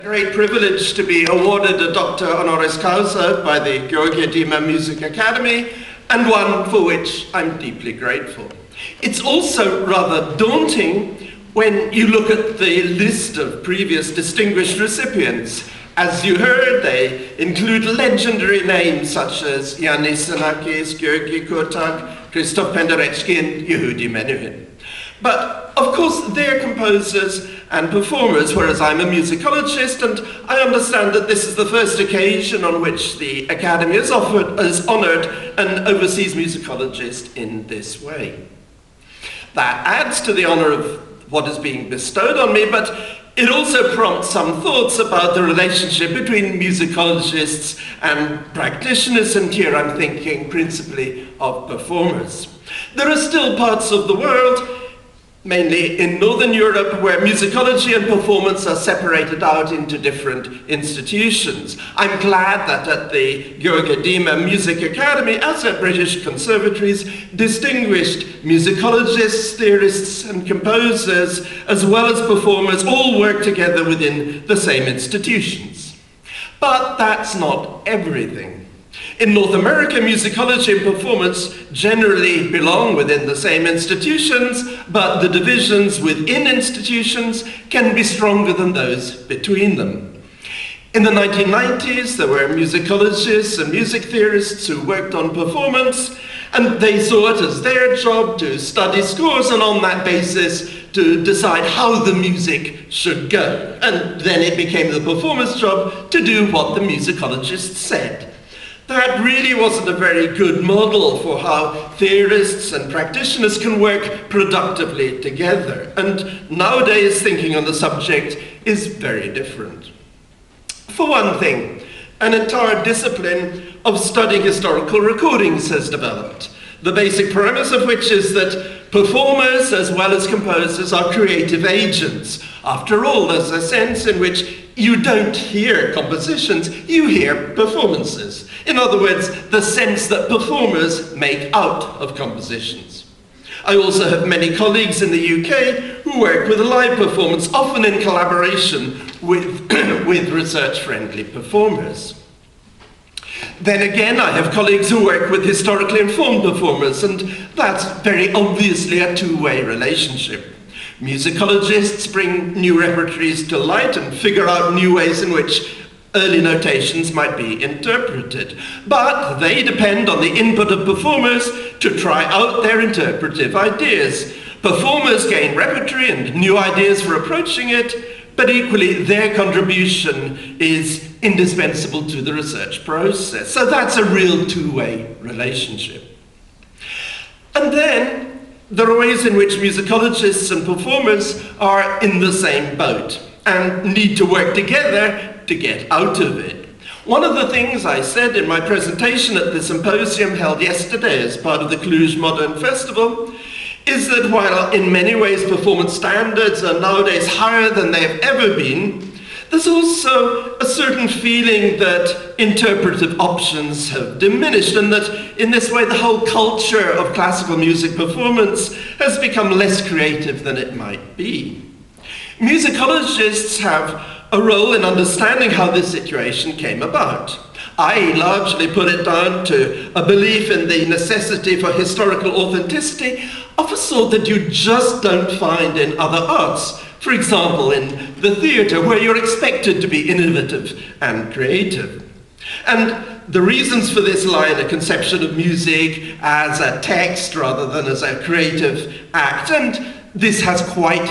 Great privilege to be awarded a Doctor Honoris Causa by the Dima Music Academy, and one for which I'm deeply grateful. It's also rather daunting when you look at the list of previous distinguished recipients. As you heard, they include legendary names such as Yannis Xenakis, Georgi Kurtak, Christoph Penderecki, and Yehudi Menuhin. But of course they're composers and performers, whereas I'm a musicologist, and I understand that this is the first occasion on which the Academy has honoured an overseas musicologist in this way. That adds to the honour of what is being bestowed on me, but it also prompts some thoughts about the relationship between musicologists and practitioners, and here I'm thinking principally of performers. There are still parts of the world, mainly in Northern Europe, where musicology and performance are separated out into different institutions. I'm glad that at the Dima Music Academy, as at British conservatories, distinguished musicologists, theorists, and composers, as well as performers, all work together within the same institutions. But that's not everything. In North America, musicology and performance generally belong within the same institutions, but the divisions within institutions can be stronger than those between them. In the 1990s, there were musicologists and music theorists who worked on performance, and they saw it as their job to study scores and on that basis to decide how the music should go. And then it became the performer's job to do what the musicologist said. That really wasn't a very good model for how theorists and practitioners can work productively together. And nowadays, thinking on the subject is very different. For one thing, an entire discipline of studying historical recordings has developed, the basic premise of which is that performers as well as composers are creative agents. After all, there's a sense in which you don't hear compositions, you hear performances. In other words, the sense that performers make out of compositions. I also have many colleagues in the UK who work with live performance, often in collaboration with, with research-friendly performers. Then again, I have colleagues who work with historically informed performers, and that's very obviously a two-way relationship. Musicologists bring new repertories to light and figure out new ways in which early notations might be interpreted. But they depend on the input of performers to try out their interpretive ideas. Performers gain repertory and new ideas for approaching it, but equally their contribution is indispensable to the research process. So that's a real two-way relationship. And then there are ways in which musicologists and performers are in the same boat and need to work together to get out of it. One of the things I said in my presentation at the symposium held yesterday as part of the Cluj Modern Festival is that while in many ways performance standards are nowadays higher than they have ever been, there's also a certain feeling that interpretive options have diminished, and that in this way the whole culture of classical music performance has become less creative than it might be. Musicologists have a role in understanding how this situation came about. I largely put it down to a belief in the necessity for historical authenticity of a sort that you just don't find in other arts. For example, in the theatre, where you're expected to be innovative and creative. And the reasons for this lie in a conception of music as a text rather than as a creative act, and this has quite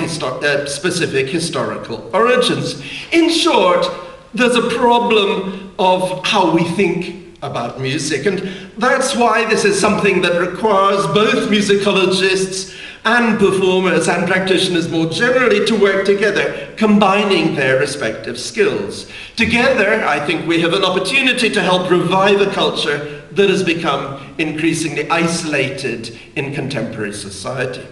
specific historical origins. In short, there's a problem of how we think about music, and that's why this is something that requires both musicologists and performers and practitioners more generally to work together, combining their respective skills. Together, I think we have an opportunity to help revive a culture that has become increasingly isolated in contemporary society.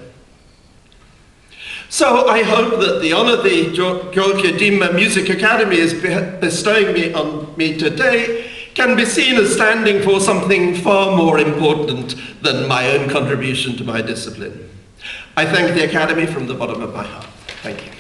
So I hope that the honor the Dima Music Academy is bestowing on me today can be seen as standing for something far more important than my own contribution to my discipline. I thank the Academy from the bottom of my heart. Thank you.